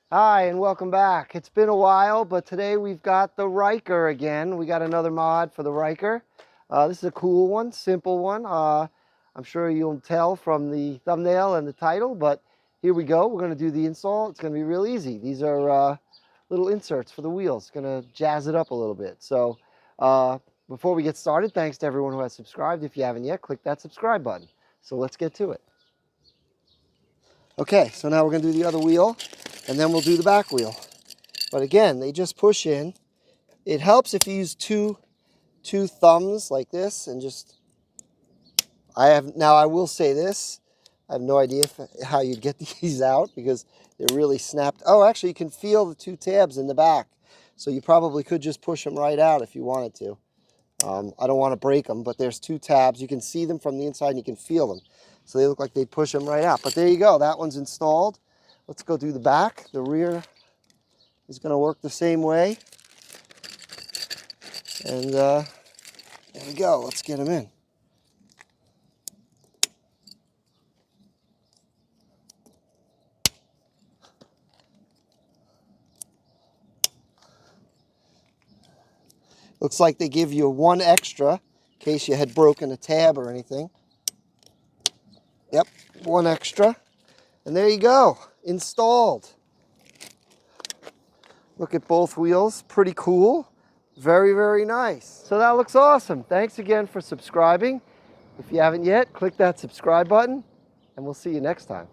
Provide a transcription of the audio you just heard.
Hi, and welcome back. It's been a while, but today we've got the Ryker again. We got another mod for the Ryker. This is a cool one, simple one. I'm sure you'll tell from the thumbnail and the title, but here we go. We're going to do the install. It's going to be real easy. These are little inserts for the wheels. It's going to jazz it up a little bit. So before we get started, thanks to everyone who has subscribed. If you haven't yet, click that subscribe button. So let's get to it. Okay, so now we're going to do the other wheel, and then we'll do the back wheel. But again, they just push in. It helps if you use two thumbs like this and just, now I will say this, I have no idea how you'd get these out because they're really snapped. Oh, actually you can feel the two tabs in the back. So you probably could just push them right out if you wanted to. I don't want to break them, but there's two tabs. You can see them from the inside and you can feel them. So they look like they'd push them right out. But there you go, that one's installed. Let's go do the back. The rear is going to work the same way. And there we go. Let's get them in. Looks like they give you one extra in case you had broken a tab or anything. Yep, one extra. And there you go, installed. Look at both wheels, pretty cool. Very, very nice. So that looks awesome. Thanks again for subscribing. If you haven't yet, click that subscribe button, and we'll see you next time.